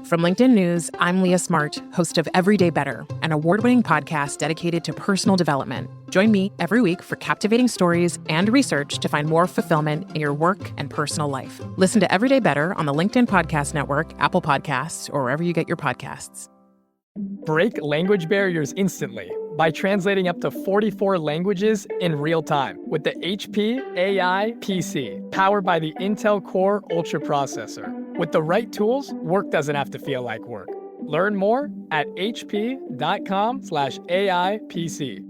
From LinkedIn News, I'm Leah Smart, host of Everyday Better, an award-winning podcast dedicated to personal development. Join me every week for captivating stories and research to find more fulfillment in your work and personal life. Listen to Everyday Better on the LinkedIn Podcast Network, Apple Podcasts, or wherever you get your podcasts. Break language barriers instantly by translating up to 44 languages in real time with the HP AI PC, powered by the Intel Core Ultra processor. With the right tools, work doesn't have to feel like work. Learn more at hp.com/AI PC.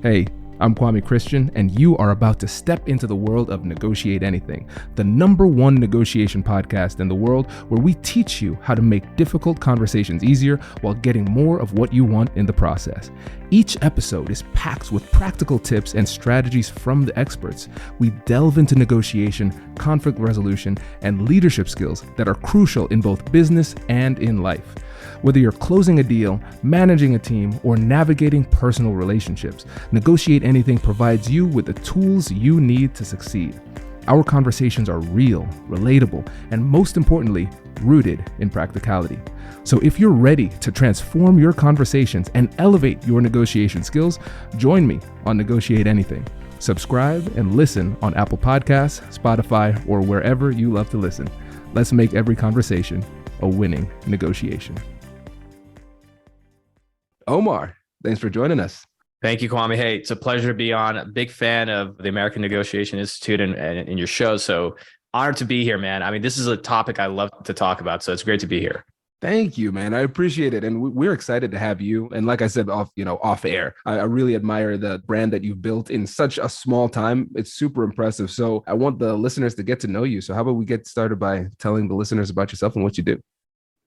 Hey, I'm Kwame Christian, and you are about to step into the world of Negotiate Anything, the #1 negotiation podcast in the world where we teach you how to make difficult conversations easier while getting more of what you want in the process. Each episode is packed with practical tips and strategies from the experts. We delve into negotiation, conflict resolution, and leadership skills that are crucial in both business and in life. Whether you're closing a deal, managing a team, or navigating personal relationships, Negotiate Anything provides you with the tools you need to succeed. Our conversations are real, relatable, and most importantly, rooted in practicality. So if you're ready to transform your conversations and elevate your negotiation skills, join me on Negotiate Anything. Subscribe and listen on Apple Podcasts, Spotify, or wherever you love to listen. Let's make every conversation a winning negotiation. Omar, thanks for joining us. Thank you, Kwame. Hey, it's a pleasure to be on. A big fan of the American Negotiation Institute and your show. So honored to be here, man. I mean, this is a topic I love to talk about. So it's great to be here. Thank you, man. I appreciate it. And we're excited to have you. And like I said, off air, I really admire the brand that you've built in such a small time. It's super impressive. So I want the listeners to get to know you. So how about we get started by telling the listeners about yourself and what you do?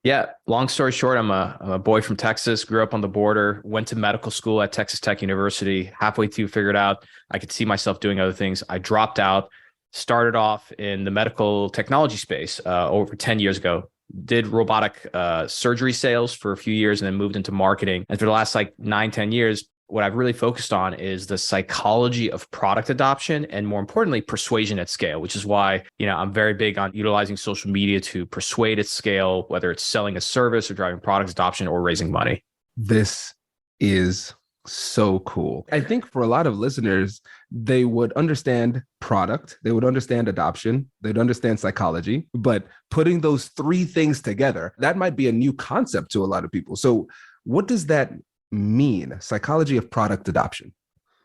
Yeah. Long story short, I'm a boy from Texas, grew up on the border, went to medical school at Texas Tech University. Halfway through, figured out I could see myself doing other things. I dropped out, started off in the medical technology space over 10 years ago, did robotic surgery sales for a few years, and then moved into marketing. And for the last 9-10 years, what I've really focused on is the psychology of product adoption and, more importantly, persuasion at scale, which is why, I'm very big on utilizing social media to persuade at scale, whether it's selling a service or driving product adoption or raising money. This is so cool. I think for a lot of listeners, they would understand product, they would understand adoption, they'd understand psychology, but putting those three things together, that might be a new concept to a lot of people. So what does that mean? Psychology of product adoption.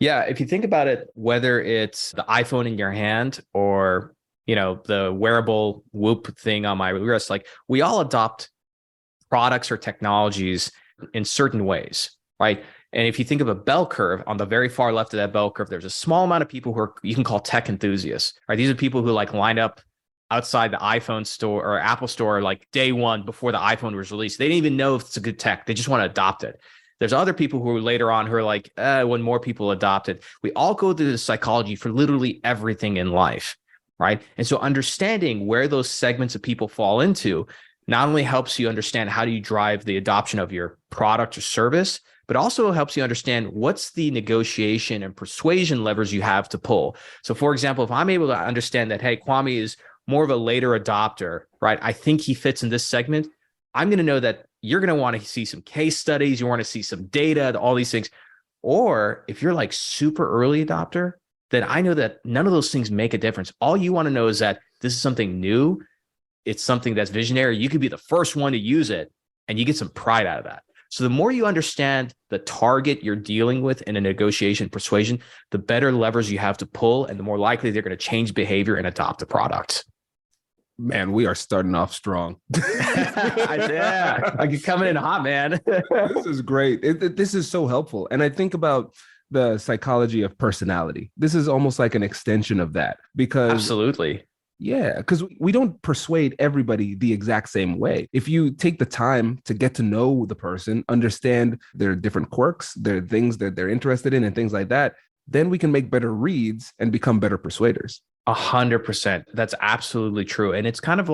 Yeah. If you think about it, whether it's the iPhone in your hand or, the wearable Whoop thing on my wrist, we all adopt products or technologies in certain ways, right? And if you think of a bell curve, on the very far left of that bell curve, there's a small amount of people who you can call tech enthusiasts, right? These are people who line up outside the iPhone store or Apple store, day one before the iPhone was released. They didn't even know if it's a good tech. They just want to adopt it. There's other people who are later on who are when more people adopt it. We all go through the psychology for literally everything in life, right? And so understanding where those segments of people fall into not only helps you understand how do you drive the adoption of your product or service, but also helps you understand what's the negotiation and persuasion levers you have to pull. So for example, if I'm able to understand that, hey, Kwame is more of a later adopter, right? I think he fits in this segment. I'm going to know that you're going to want to see some case studies. You want to see some data, all these things. Or if you're super early adopter, then I know that none of those things make a difference. All you want to know is that this is something new. It's something that's visionary. You could be the first one to use it and you get some pride out of that. So the more you understand the target you're dealing with in a negotiation persuasion, the better levers you have to pull and the more likely they're going to change behavior and adopt the product. Man, we are starting off strong. Yeah, you're coming in hot, man. This is great. This is so helpful. And I think about the psychology of personality. This is almost like an extension of that because absolutely. Yeah, because we don't persuade everybody the exact same way. If you take the time to get to know the person, understand their different quirks, their things that they're interested in and things like that, then we can make better reads and become better persuaders. 100%. That's absolutely true. And it's kind of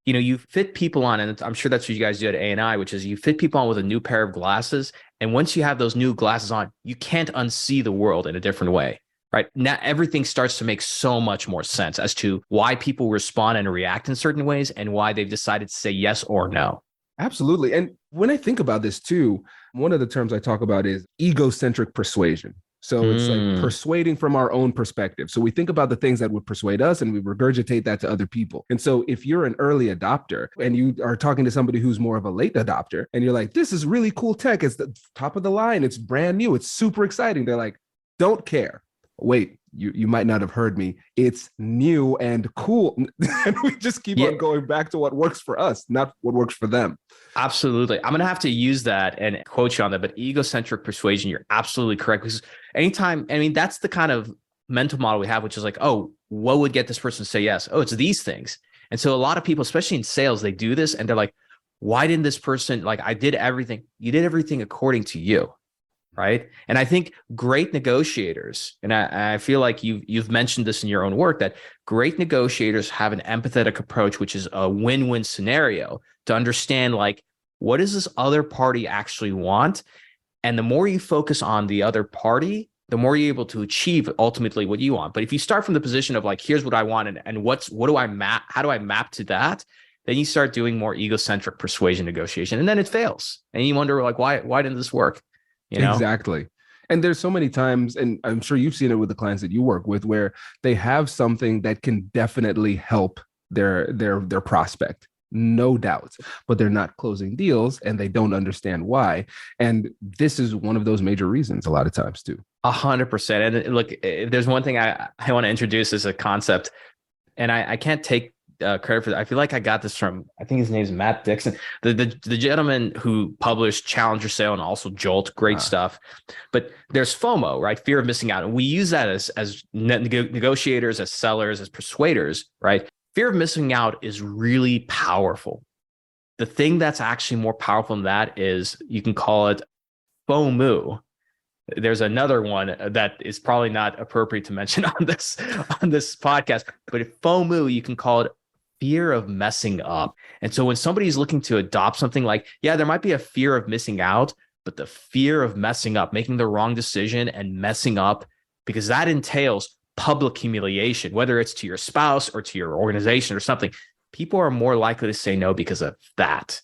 you fit people on, and I'm sure that's what you guys do at A&I, which is you fit people on with a new pair of glasses. And once you have those new glasses on, you can't unsee the world in a different way, right? Now everything starts to make so much more sense as to why people respond and react in certain ways and why they've decided to say yes or no. Absolutely. And when I think about this too, one of the terms I talk about is egocentric persuasion. So it's like persuading from our own perspective. So we think about the things that would persuade us and we regurgitate that to other people. And so if you're an early adopter and you are talking to somebody who's more of a late adopter and you're like, this is really cool tech. It's the top of the line. It's brand new. It's super exciting. They're like, don't care. Wait, you might not have heard me. It's new and cool. And we just keep on going back to what works for us, not what works for them. Absolutely. I'm going to have to use that and quote you on that, but egocentric persuasion, you're absolutely correct. Because anytime, I mean, that's the kind of mental model we have, which is like, oh, what would get this person to say yes? Oh, it's these things. And so a lot of people, especially in sales, they do this and they're like, why didn't this person, like, I did everything. You did everything according to you. Right. And I think great negotiators, and I feel like you've mentioned this in your own work, that great negotiators have an empathetic approach, which is a win-win scenario to understand, like, what does this other party actually want? And the more you focus on the other party, the more you're able to achieve ultimately what you want. But if you start from the position of like, here's what I want and what do I map? How do I map to that? Then you start doing more egocentric persuasion negotiation, and then it fails. And you wonder, like, why didn't this work? You know? Exactly. And there's so many times, and I'm sure you've seen it with the clients that you work with, where they have something that can definitely help their prospect, no doubt, but they're not closing deals and they don't understand why. And this is one of those major reasons a lot of times too. 100%. And look, if there's one thing I want to introduce as a concept, and I can't take credit for that. I feel like I got this from, I think his name is Matt Dixon, the gentleman who published Challenger Sale and also Jolt, great stuff. But there's FOMO, right? Fear of missing out. And we use that as negotiators, as sellers, as persuaders, right? Fear of missing out is really powerful. The thing that's actually more powerful than that is, you can call it FOMU. There's another one that is probably not appropriate to mention on this podcast, but if FOMU, you can call it fear of messing up. And so when somebody's looking to adopt something, like, yeah, there might be a fear of missing out, but the fear of messing up, making the wrong decision and messing up, because that entails public humiliation, whether it's to your spouse or to your organization or something, people are more likely to say no because of that,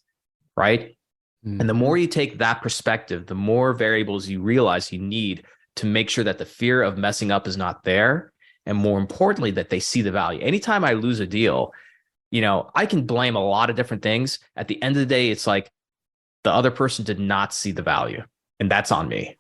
right? And the more you take that perspective, the more variables you realize you need to make sure that the fear of messing up is not there. And more importantly, that they see the value. Anytime I lose a deal, I can blame a lot of different things. At the end of the day, it's like the other person did not see the value, and that's on me,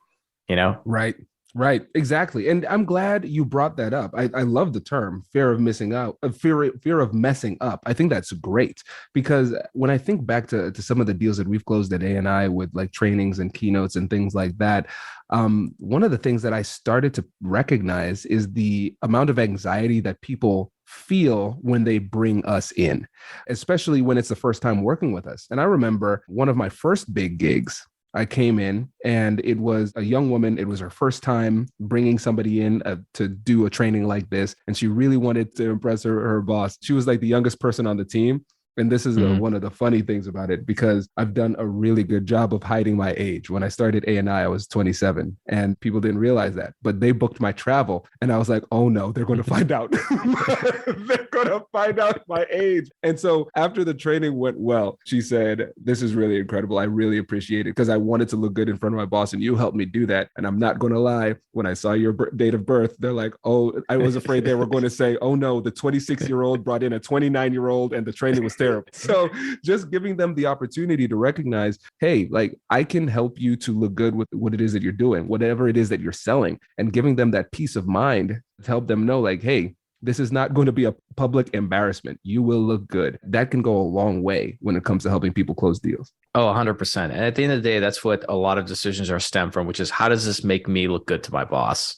Right. Exactly. And I'm glad you brought that up. I love the term fear of missing out, fear of messing up. I think that's great, because when I think back to some of the deals that we've closed at A&I with like trainings and keynotes and things like that, one of the things that I started to recognize is the amount of anxiety that people feel when they bring us in, especially when it's the first time working with us. And I remember one of my first big gigs, I came in and it was a young woman. It was her first time bringing somebody in to do a training like this. And she really wanted to impress her boss. She was like the youngest person on the team. And this is one of the funny things about it, because I've done a really good job of hiding my age. When I started A&I was 27 and people didn't realize that, but they booked my travel. And I was like, oh no, they're going to find out. They're going to find out my age. And so after the training went well, she said, this is really incredible. I really appreciate it, because I wanted to look good in front of my boss and you helped me do that. And I'm not going to lie, when I saw your date of birth, they're like, oh, I was afraid they were going to say, oh no, the 26-year-old brought in a 29-year-old and the training was terrible. So just giving them the opportunity to recognize, hey, like, I can help you to look good with what it is that you're doing, whatever it is that you're selling, and giving them that peace of mind to help them know, like, hey, this is not going to be a public embarrassment. You will look good. That can go a long way when it comes to helping people close deals. Oh, 100%. And at the end of the day, that's what a lot of decisions are stemmed from, which is, how does this make me look good to my boss?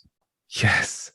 Yes.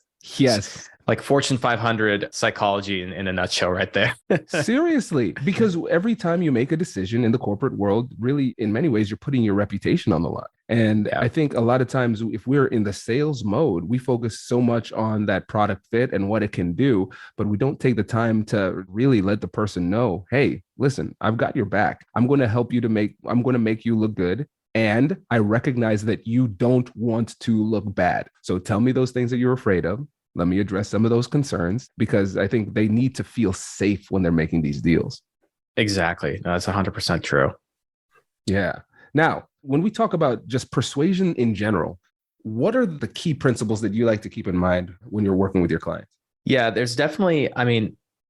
Like Fortune 500 psychology in a nutshell right there. Seriously, because every time you make a decision in the corporate world, really, in many ways, you're putting your reputation on the line. And I think a lot of times, if we're in the sales mode, we focus so much on that product fit and what it can do, but we don't take the time to really let the person know, hey, listen, I've got your back. I'm going to help you I'm going to make you look good. And I recognize that you don't want to look bad. So tell me those things that you're afraid of. Let me address some of those concerns because I think they need to feel safe when they're making these deals. Exactly. No, that's 100% true. Yeah. Now, when we talk about just persuasion in general, what are the key principles that you like to keep in mind when you're working with your clients? Yeah, there's definitely,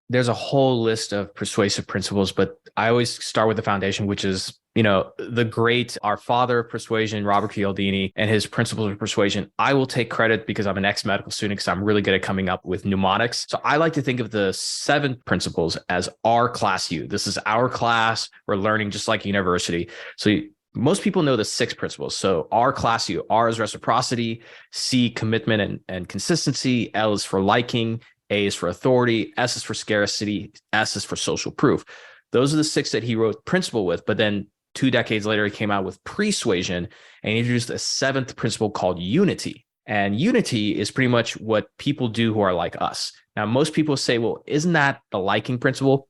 there's a whole list of persuasive principles, but I always start with the foundation, which is, our father of persuasion, Robert Cialdini, and his principles of persuasion. I will take credit because I'm an ex-medical student because I'm really good at coming up with mnemonics. So I like to think of the 7 principles as our class U. This is our class. We're learning just like university. So most people know the 6 principles. So R class U, R is reciprocity, C commitment and consistency, L is for liking, A is for authority, S is for scarcity, S is for social proof. Those are the 6 that he wrote principle with, but then 2 decades later, he came out with persuasion and he introduced a 7th principle called unity. And unity is pretty much what people do who are like us. Now, most people say, well, isn't that the liking principle?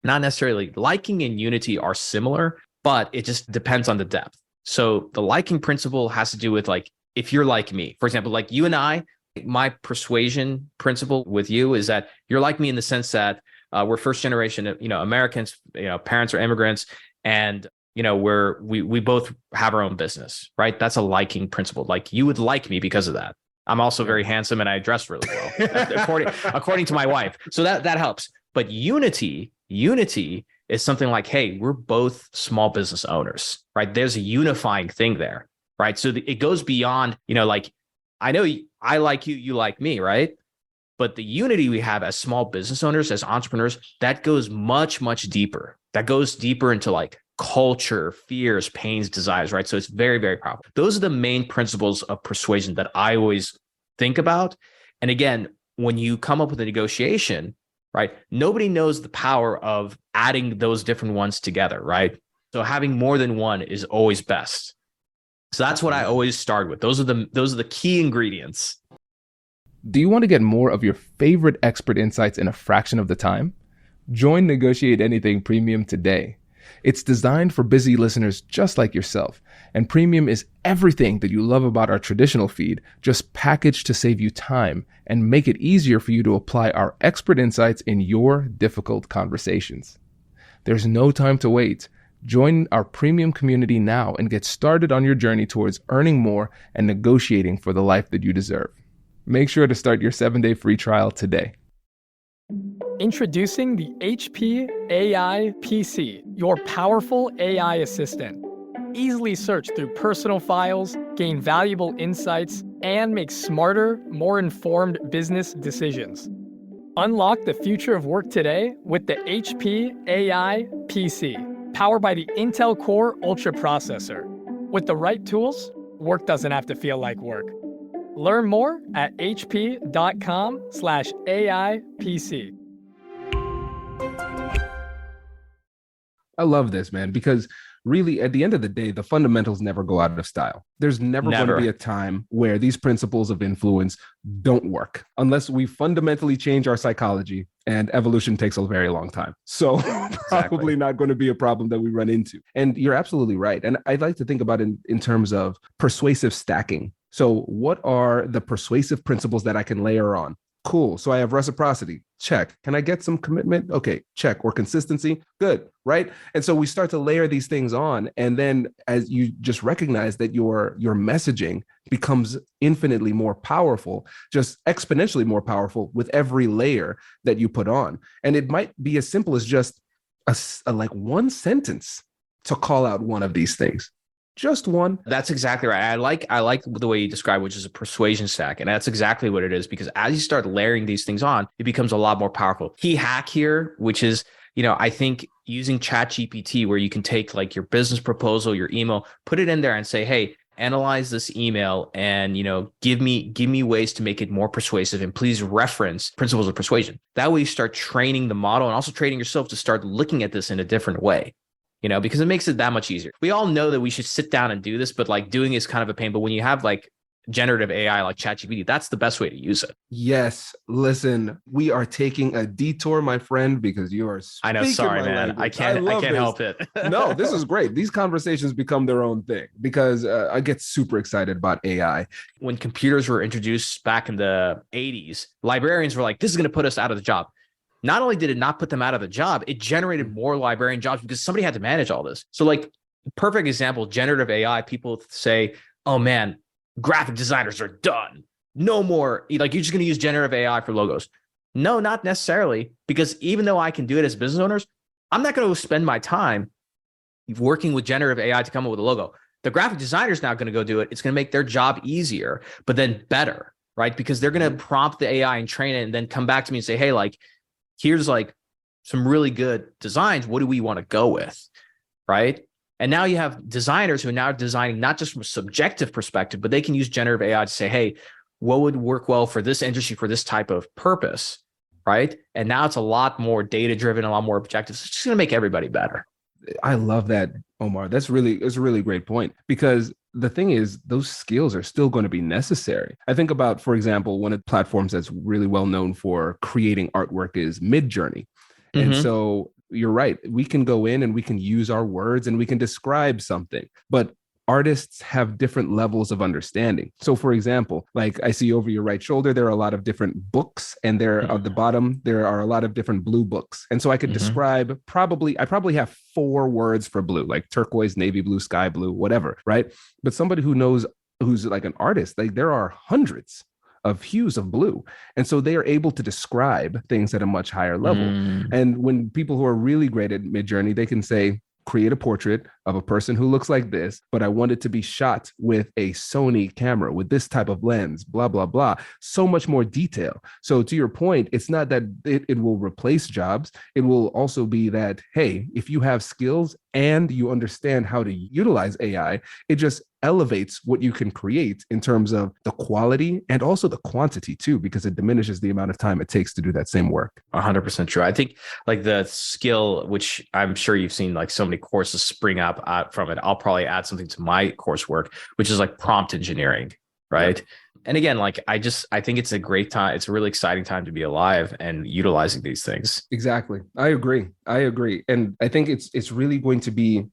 Not necessarily. Liking and unity are similar, but it just depends on the depth. So the liking principle has to do with like, if you're like me, for example, like you and I, my persuasion principle with you is that you're like me in the sense that we're first generation, Americans, parents are immigrants, and we both have our own business, right? That's a liking principle. Like you would like me because of that. I'm also very handsome and I dress really well, according to my wife. So that helps. But unity is something like, hey, we're both small business owners, right? There's a unifying thing there, right? So it goes beyond, like, I know I like you, you like me, right? But the unity we have as small business owners, as entrepreneurs, that goes much, much deeper. That goes deeper into like culture, fears, pains, desires, right? So it's very, very powerful. Those are the main principles of persuasion that I always think about. And again, when you come up with a negotiation, right, nobody knows the power of adding those different ones together, right? So having more than one is always best. So that's what I always start with. Those are the key ingredients. Do you want to get more of your favorite expert insights in a fraction of the time? Join Negotiate Anything Premium today. It's designed for busy listeners just like yourself, and Premium is everything that you love about our traditional feed, just packaged to save you time and make it easier for you to apply our expert insights in your difficult conversations. There's no time to wait. Join our Premium community now and get started on your journey towards earning more and negotiating for the life that you deserve. Make sure to start your 7-day free trial today. Introducing the HP AI PC, your powerful AI assistant. Easily search through personal files, gain valuable insights, and make smarter, more informed business decisions. Unlock the future of work today with the HP AI PC, powered by the Intel Core Ultra processor. With the right tools, work doesn't have to feel like work. Learn more at hp.com/AIPC. I love this, man, because really at the end of the day, the fundamentals never go out of style. There's never going to be a time where these principles of influence don't work unless we fundamentally change our psychology, and evolution takes a very long time. So probably not going to be a problem that we run into. And you're absolutely right. And I'd like to think about it in terms of persuasive stacking. So what are the persuasive principles that I can layer on? Cool. So I have reciprocity. Check. Can I get some commitment? Okay. Check. Or consistency. Good. Right. And so we start to layer these things on. And then as you just recognize that your messaging becomes infinitely more powerful, just exponentially more powerful with every layer that you put on. And it might be as simple as just a like one sentence to call out one of these things. Just one. That's exactly right. I like the way you describe, which is a persuasion stack. And that's exactly what it is, because as you start layering these things on, it becomes a lot more powerful. Key hack here, which is, I think using ChatGPT, where you can take like your business proposal, your email, put it in there and say, hey, analyze this email and, give me ways to make it more persuasive, and please reference principles of persuasion. That way you start training the model and also training yourself to start looking at this in a different way. Because it makes it that much easier. We all know that we should sit down and do this, but like doing is kind of a pain. But when you have like generative AI like ChatGPT, that's the best way to use it. Yes. Listen, we are taking a detour, my friend, because you are speaking I know. Sorry, my man. language. I can't this. help it. No, this is great. These conversations become their own thing because I get super excited about AI. When computers were introduced back in the 80s, librarians were like, this is going to put us out of the job. Not only did it not put them out of the job, it generated more librarian jobs because somebody had to manage all this. So like, perfect example, generative AI, people say, oh man, graphic designers are done. No more, like you're just going to use generative AI for logos. No, not necessarily, because even though I can do it as business owners, I'm not going to spend my time working with generative AI to come up with a logo. The graphic designer is now going to go do it. It's going to make their job easier, but then better, right? Because they're going to prompt the AI and train it and then come back to me and say, hey, like, here's like some really good designs. What do we want to go with, right? And now you have designers who are now designing not just from a subjective perspective, but they can use generative AI to say, hey, what would work well for this industry for this type of purpose, right? And now it's a lot more data-driven, a lot more objective. It's just going to make everybody better. I love that, Omar. It's a really great point, because the thing is, those skills are still going to be necessary. I think about, for example, one of the platforms that's really well known for creating artwork is Midjourney. And so you're right. We can go in and we can use our words and we can describe something, but artists have different levels of understanding. So for example, like I see over your right shoulder, there are a lot of different books, and there at the bottom, there are a lot of different blue books. And so I could describe I probably have 4 words for blue, like turquoise, navy blue, sky blue, whatever, right? But somebody who's like an artist, like there are hundreds of hues of blue. And so they are able to describe things at a much higher level. And when people who are really great at Midjourney, they can say, create a portrait of a person who looks like this, but I want it to be shot with a Sony camera with this type of lens, blah, blah, blah. So much more detail. So to your point, it's not that it will replace jobs. It will also be that, hey, if you have skills and you understand how to utilize AI, it just elevates what you can create in terms of the quality and also the quantity too, because it diminishes the amount of time it takes to do that same work. 100% true. I think like the skill, which I'm sure you've seen like so many courses spring up out from it. I'll probably add something to my coursework, which is like prompt engineering, right? Yep. And again, like I think it's a great time. It's a really exciting time to be alive and utilizing these things. Exactly. I agree. And I think it's really going to be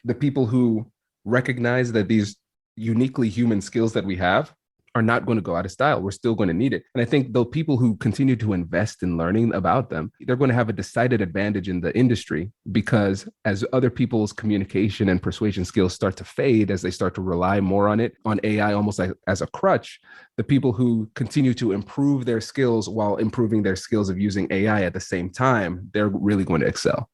the people who recognize that these uniquely human skills that we have are not going to go out of style. We're still going to need it. And I think the people who continue to invest in learning about them, they're going to have a decided advantage in the industry, because as other people's communication and persuasion skills start to fade, as they start to rely more on AI almost like as a crutch, the people who continue to improve their skills while improving their skills of using AI at the same time, they're really going to excel.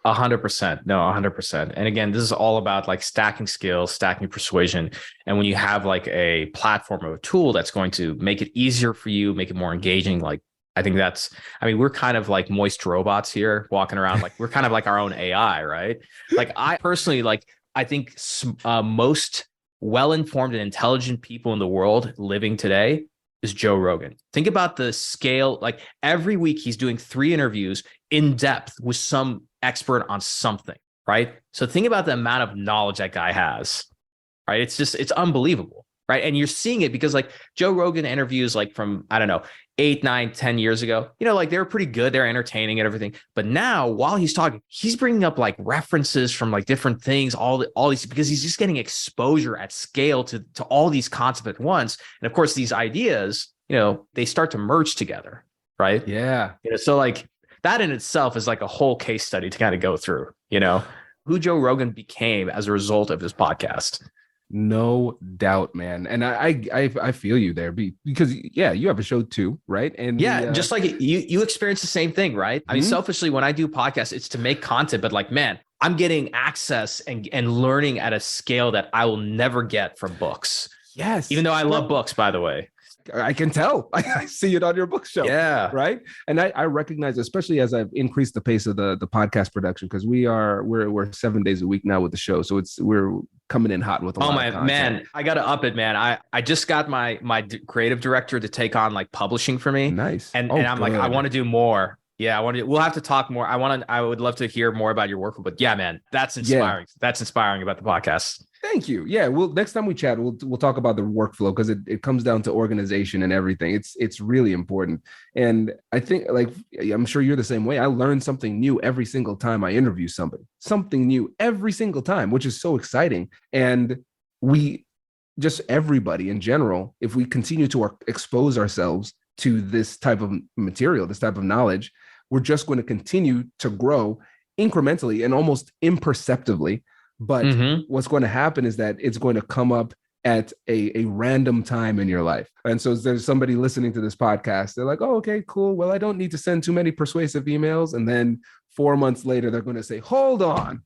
100%. No, 100%. And again, this is all about like stacking skills, stacking persuasion. And when you have like a platform or a tool that's going to make it easier for you, make it more engaging, like I think we're kind of like moist robots here walking around. Like we're kind of like our own AI, right? Like I personally, I think most well-informed and intelligent people in the world living today is Joe Rogan. Think about the scale. Like every week he's doing 3 interviews in depth with some expert on something, right? So think about the amount of knowledge that guy has, right? It's unbelievable, right? And you're seeing it because like Joe Rogan interviews like from, I don't know, 8, 9, 10 years ago, like they were pretty good. They're entertaining and everything. But now while he's talking, he's bringing up like references from like different things, all these, because he's just getting exposure at scale to all these concepts at once. And of course, these ideas, they start to merge together, right? Yeah. So like that in itself is like a whole case study to kind of go through, who Joe Rogan became as a result of his podcast. No doubt, man. And I feel you there because you have a show too, right? And just like you experience the same thing, right? I mean, selfishly, when I do podcasts, it's to make content, but like, man, I'm getting access and learning at a scale that I will never get from books. Yes. Even though I love books, by the way. I can tell. I see it on your bookshelf. Yeah. Right. And I recognize, especially as I've increased the pace of the podcast production, because we're 7 days a week now with the show. So we're coming in hot with a lot of content. Man, I got to up it, man. I just got my creative director to take on like publishing for me. Nice. And I'm good. Like, I want to do more. Yeah, we'll have to talk more. I would love to hear more about your work, but yeah, man, that's inspiring. Yeah. That's inspiring about the podcast. Thank you. Yeah, well, next time we chat, we'll talk about the workflow because it comes down to organization and everything. It's really important. And I think, like, I'm sure you're the same way. I learn something new every single time I interview somebody, something new every single time, which is so exciting. And we just everybody in general, if we continue to expose ourselves to this type of material, this type of knowledge, we're just going to continue to grow incrementally and almost imperceptibly. But what's going to happen is that it's going to come up at a random time in your life. And so there's somebody listening to this podcast. They're like, oh, okay, cool. Well, I don't need to send too many persuasive emails. And then 4 months later, they're going to say, hold on.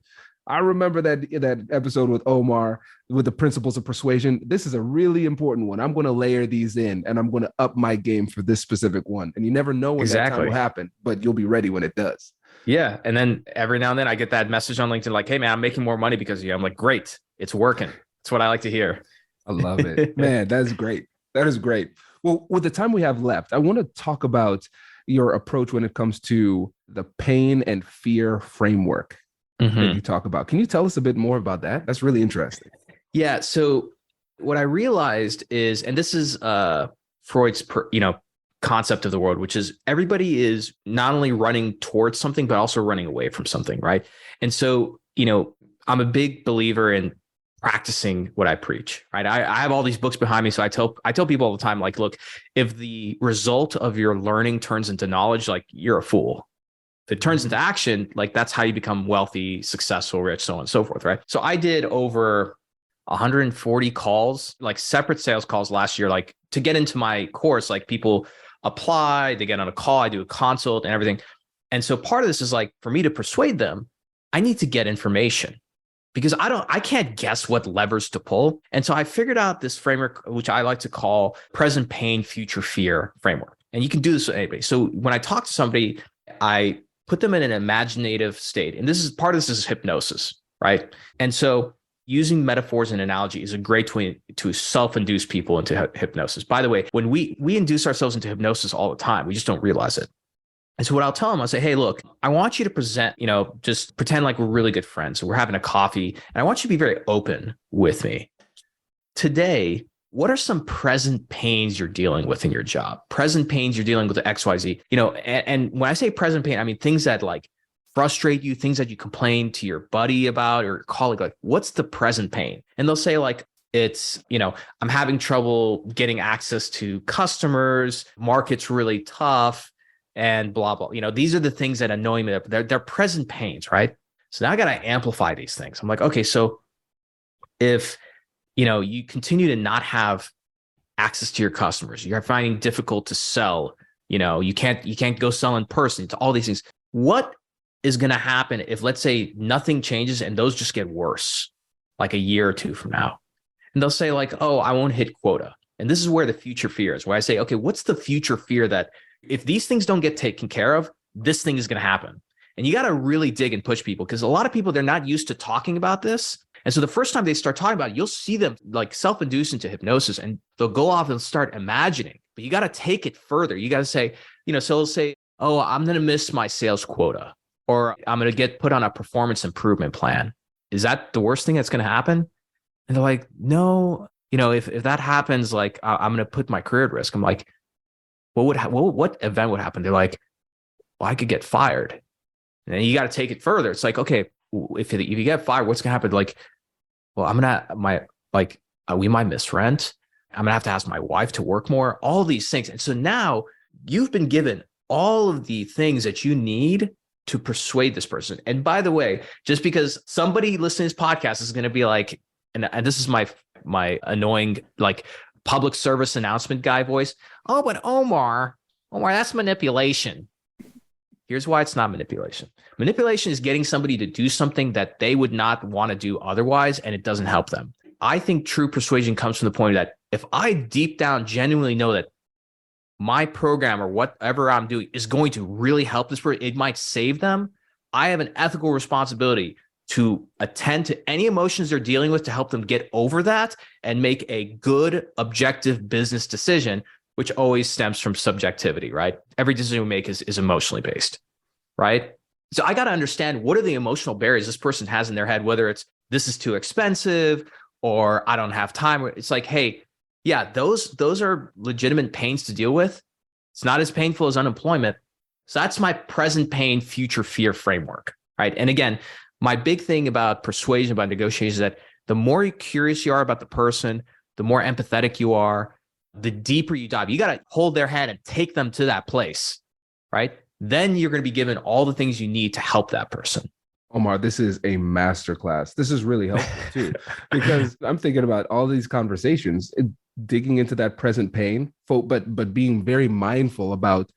I remember that episode with Omar with the principles of persuasion. This is a really important one. I'm going to layer these in and I'm going to up my game for this specific one. And you never know when that time will happen, but you'll be ready when it does. Yeah. And then every now and then I get that message on LinkedIn, like, hey man, I'm making more money because of you. I'm like, great. It's working. That's what I like to hear. I love it, man. That's great. That is great. Well, with the time we have left, I want to talk about your approach when it comes to the pain and fear framework that you talk about. Can you tell us a bit more about that? That's really interesting. Yeah. So what I realized is, and this is Freud's, concept of the world, which is everybody is not only running towards something, but also running away from something. Right. And so, I'm a big believer in practicing what I preach, right? I have all these books behind me. So I tell people all the time, like, look, if the result of your learning turns into knowledge, like you're a fool. If it turns into action, like that's how you become wealthy, successful, rich, so on and so forth. Right. So I did over 140 calls, like separate sales calls last year, like to get into my course, like people apply, they get on a call, I do a consult and everything. And so part of this is like, for me to persuade them, I need to get information because I can't guess what levers to pull. And so I figured out this framework, which I like to call present pain, future fear framework. And you can do this with anybody. So when I talk to somebody, I put them in an imaginative state. And part of this is hypnosis, right? And so using metaphors and analogy is a great way to self-induce people into hypnosis. By the way, when we induce ourselves into hypnosis all the time, we just don't realize it. And so what I'll tell them, I'll say, hey, look, I want you to present, just pretend like we're really good friends. So we're having a coffee and I want you to be very open with me. Today, what are some present pains you're dealing with in your job? Present pains you're dealing with XYZ, and when I say present pain, I mean things that like frustrate you, things that you complain to your buddy about or your colleague, like what's the present pain? And they'll say like, it's, I'm having trouble getting access to customers, market's really tough and blah, blah. These are the things that annoy me. They're present pains, right? So now I got to amplify these things. I'm like, okay, so if, you continue to not have access to your customers, you're finding it difficult to sell, you can't go sell in person to all these things. What is going to happen if, let's say, nothing changes and those just get worse, like a year or two from now? And they'll say like, oh, I won't hit quota. And this is where the future fear is, where I say, okay, what's the future fear that if these things don't get taken care of, this thing is going to happen? And you got to really dig and push people because a lot of people, they're not used to talking about this. And so the first time they start talking about it, you'll see them like self-induce into hypnosis and they'll go off and start imagining, but you got to take it further. You got to say, so they'll say, oh, I'm going to miss my sales quota, or I'm going to get put on a performance improvement plan. Is that the worst thing that's going to happen? And they're like, no, if that happens, like I'm going to put my career at risk. I'm like, what event would happen? They're like, well, I could get fired. And then you got to take it further. It's like, okay, if you get fired, what's going to happen? Like, well, we might miss rent. I'm going to have to ask my wife to work more, all these things. And so now you've been given all of the things that you need to persuade this person. And by the way, just because somebody listening to this podcast is going to be like, and this is my annoying, like public service announcement guy voice. Oh, but Omar, that's manipulation. Here's why it's not manipulation. Manipulation is getting somebody to do something that they would not want to do otherwise, and it doesn't help them. I think true persuasion comes from the point that if I deep down genuinely know that my program or whatever I'm doing is going to really help this person, it might save them, I have an ethical responsibility to attend to any emotions they're dealing with to help them get over that and make a good, objective business decision, which always stems from subjectivity, right? Every decision we make is emotionally based, right? So I got to understand what are the emotional barriers this person has in their head, whether it's this is too expensive, or I don't have time. It's like, hey, yeah, those are legitimate pains to deal with. It's not as painful as unemployment. So that's my present pain, future fear framework, right? And again, my big thing about persuasion, about negotiation is that the more curious you are about the person, the more empathetic you are, the deeper you dive. You got to hold their hand and take them to that place, right? Then you're going to be given all the things you need to help that person. Omar, this is a masterclass. This is really helpful too, because I'm thinking about all these conversations, digging into that present pain, but being very mindful about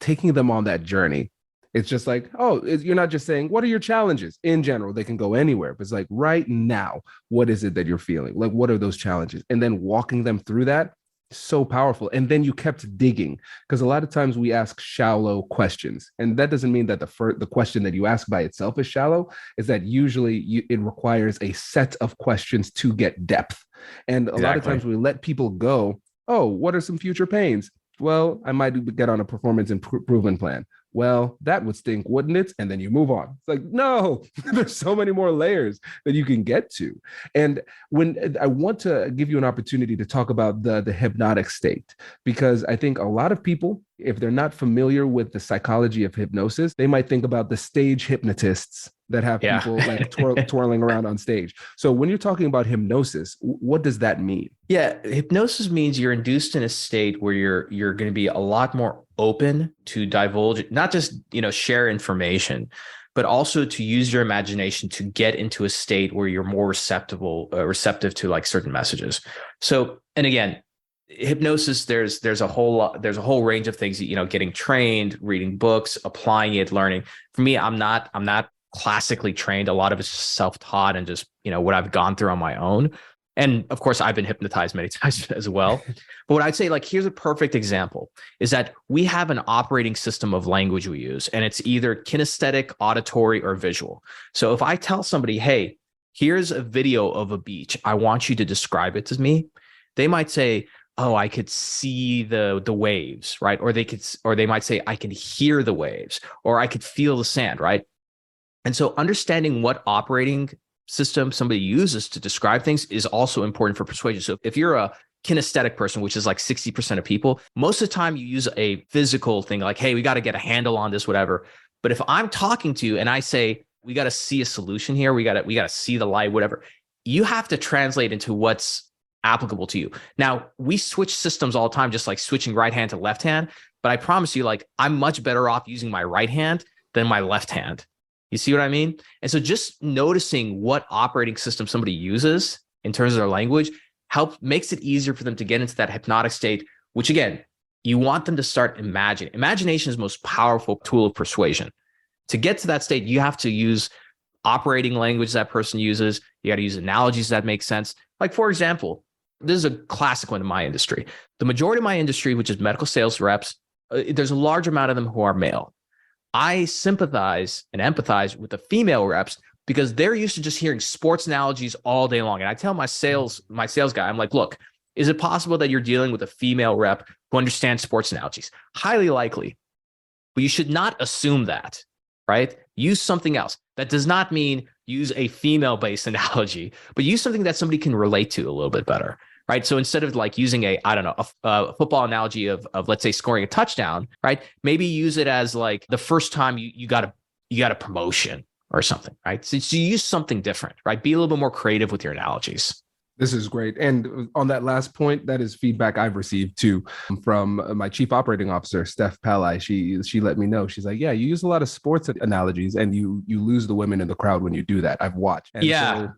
taking them on that journey. It's just like, you're not just saying, what are your challenges? In general, they can go anywhere. But it's like, right now, what is it that you're feeling? Like, what are those challenges? And then walking them through that, so powerful. And then you kept digging, because a lot of times we ask shallow questions. And that doesn't mean that the question that you ask by itself is shallow. Is that usually it requires a set of questions to get depth. And a lot of times we let people go, what are some future pains? Well, I might get on a performance improvement plan. Well, that would stink, wouldn't it? And then you move on. It's like, no, there's so many more layers that you can get to. And when I want to give you an opportunity to talk about the hypnotic state, because I think a lot of people, if they're not familiar with the psychology of hypnosis, they might think about the stage hypnotists that have people like twirling around on stage. So when you're talking about hypnosis, what does that mean? Yeah, hypnosis means you're induced in a state where you're going to be a lot more open to divulge, not just, share information, but also to use your imagination to get into a state where you're more receptive to like certain messages. So, and again, hypnosis, there's a whole range of things, getting trained, reading books, applying it, learning. For me, I'm not classically trained. A lot of it's just self-taught and just, what I've gone through on my own. And of course, I've been hypnotized many times as well. But what I'd say, like, here's a perfect example, is that we have an operating system of language we use, and it's either kinesthetic, auditory, or visual. So if I tell somebody, hey, here's a video of a beach, I want you to describe it to me, they might say, oh, I could see the waves, right? Or they might say, I can hear the waves, or I could feel the sand, right? And so understanding what operating system somebody uses to describe things is also important for persuasion. So if you're a kinesthetic person, which is like 60% of people, most of the time you use a physical thing like, hey, we got to get a handle on this, whatever. But if I'm talking to you and I say, we got to see a solution here, we got to see the light, whatever, you have to translate into what's applicable to you. Now, we switch systems all the time, just like switching right hand to left hand. But I promise you, like, I'm much better off using my right hand than my left hand. You see what I mean? And so just noticing what operating system somebody uses in terms of their language makes it easier for them to get into that hypnotic state, which again, you want them to start imagining. Imagination is the most powerful tool of persuasion. To get to that state, you have to use operating language that person uses. You got to use analogies that make sense. Like, for example, this is a classic one in my industry. The majority of my industry, which is medical sales reps, there's a large amount of them who are male. I sympathize and empathize with the female reps because they're used to just hearing sports analogies all day long. And I tell my sales guy, I'm like, look, is it possible that you're dealing with a female rep who understands sports analogies? Highly likely, but you should not assume that, right? Use something else. That does not mean use a female-based analogy, but use something that somebody can relate to a little bit better. Right. So instead of like using a football analogy of let's say scoring a touchdown, right? Maybe use it as like the first time you got a promotion or something, right? So you use something different, right? Be a little bit more creative with your analogies. This is great. And on that last point, that is feedback I've received too from my chief operating officer, Steph Pallai. She let me know. She's like, yeah, you use a lot of sports analogies and you lose the women in the crowd when you do that. I've watched. And so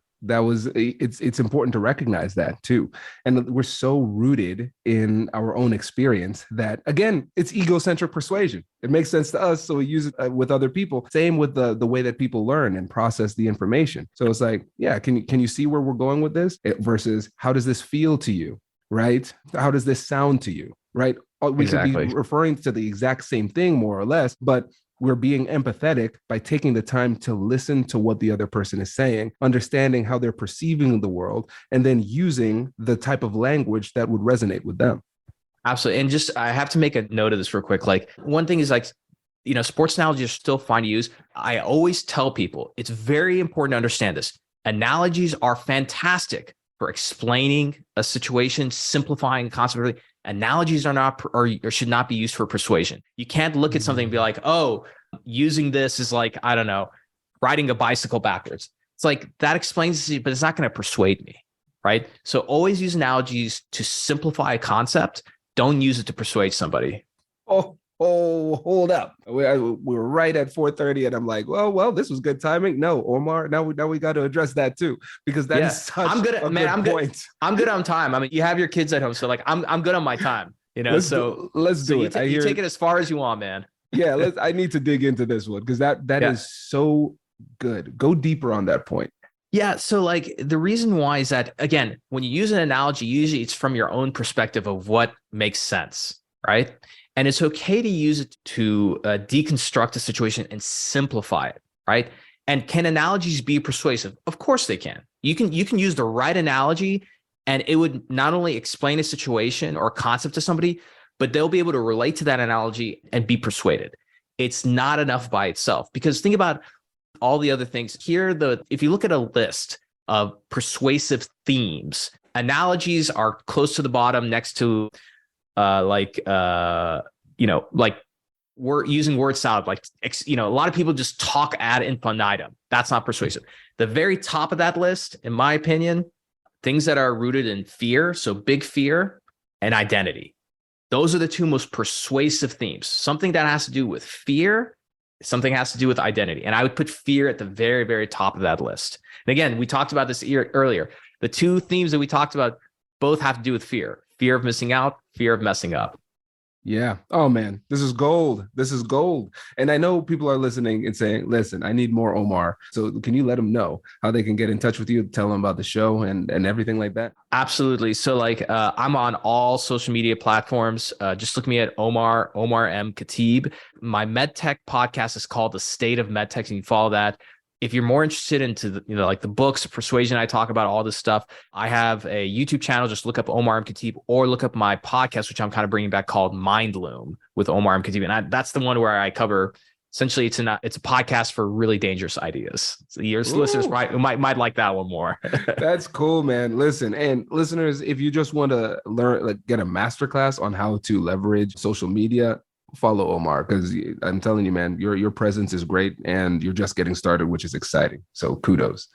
it's important to recognize that too. And we're so rooted in our own experience that, again, it's egocentric persuasion. It makes sense to us, so we use it with other people. Same with the way that people learn and process the information. So it's like, yeah, can you see where we're going with this versus how does this feel to you, right? How does this sound to you, right? We could be referring to the exact same thing more or less, but we're being empathetic by taking the time to listen to what the other person is saying, understanding how they're perceiving the world, and then using the type of language that would resonate with them. Absolutely. And just, I have to make a note of this real quick. Like, one thing is like, sports analogies are still fine to use. I always tell people it's very important to understand this. Analogies are fantastic, for explaining a situation, simplifying a concept. Analogies are not or should not be used for persuasion. You can't look at something and be like, oh, using this is like, I don't know, riding a bicycle backwards. It's like that explains it, but it's not going to persuade me, right? So always use analogies to simplify a concept. Don't use it to persuade somebody. Oh, hold up. We were right at 4:30 and I'm like, well, this was good timing. No, Omar, now we got to address that too, because that is such I'm good a good point. I'm good on time. I mean, you have your kids at home, so like I'm good on my time, you know. Let's do it. You take it as far as you want, man. Yeah, I need to dig into this one because that is so good. Go deeper on that point. Yeah. So like the reason why is that, again, when you use an analogy, usually it's from your own perspective of what makes sense, right? And it's okay to use it to deconstruct a situation and simplify it, right? And can analogies be persuasive? Of course they can. You can use the right analogy and it would not only explain a situation or concept to somebody, but they'll be able to relate to that analogy and be persuaded. It's not enough by itself, because think about all the other things here. If you look at a list of persuasive themes, analogies are close to the bottom next to we're using word salad, a lot of people just talk ad infinitum. That's not persuasive. The very top of that list, in my opinion, things that are rooted in fear, so big fear, and identity. Those are the two most persuasive themes. Something that has to do with fear, something has to do with identity. And I would put fear at the very, very top of that list. And again, we talked about this earlier. The two themes that we talked about both have to do with fear of missing out, fear of messing up. Yeah. Oh man, this is gold. This is gold. And I know people are listening and saying, listen, I need more Omar. So can you let them know how they can get in touch with you, tell them about the show and everything like that? Absolutely. So I'm on all social media platforms. Just look me at Omar M. Khateeb. My MedTech podcast is called The State of MedTech. And you can follow that. If you're more interested into the books, persuasion, I talk about all this stuff. I have a YouTube channel. Just look up Omar M. Khateeb, or look up my podcast, which I'm kind of bringing back, called Mind Loom with Omar M. Khateeb. And that's the one where I cover, essentially, it's a podcast for really dangerous ideas. So your listeners might like that one more. That's cool, man. Listen, and listeners, if you just want to learn, get a masterclass on how to leverage social media, follow Omar, because I'm telling you, man, your presence is great and you're just getting started, which is exciting. So kudos.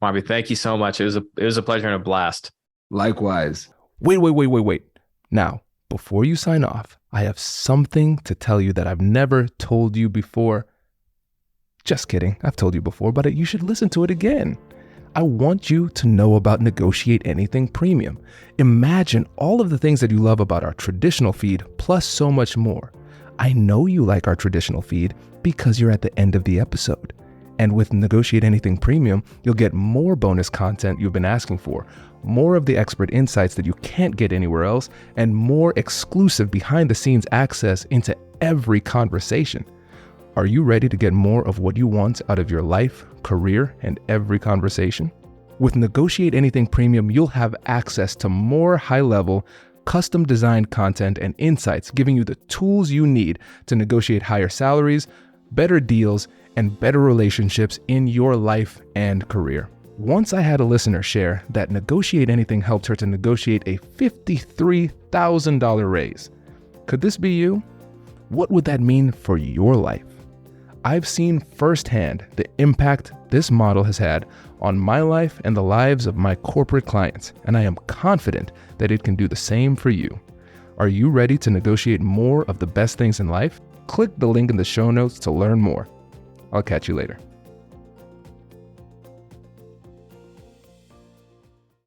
Marby, thank you so much. It was a pleasure and a blast. Likewise. Wait. Now, before you sign off, I have something to tell you that I've never told you before. Just kidding. I've told you before, but you should listen to it again. I want you to know about Negotiate Anything Premium. Imagine all of the things that you love about our traditional feed, plus so much more. I know you like our traditional feed because you're at the end of the episode. And with Negotiate Anything Premium, you'll get more bonus content you've been asking for, more of the expert insights that you can't get anywhere else, and more exclusive behind-the-scenes access into every conversation. Are you ready to get more of what you want out of your life, career, and every conversation? With Negotiate Anything Premium, you'll have access to more high-level, custom-designed content and insights, giving you the tools you need to negotiate higher salaries, better deals, and better relationships in your life and career. Once I had a listener share that Negotiate Anything helped her to negotiate a $53,000 raise. Could this be you? What would that mean for your life? I've seen firsthand the impact this model has had on my life and the lives of my corporate clients, and I am confident that it can do the same for you. Are you ready to negotiate more of the best things in life? Click the link in the show notes to learn more. I'll catch you later.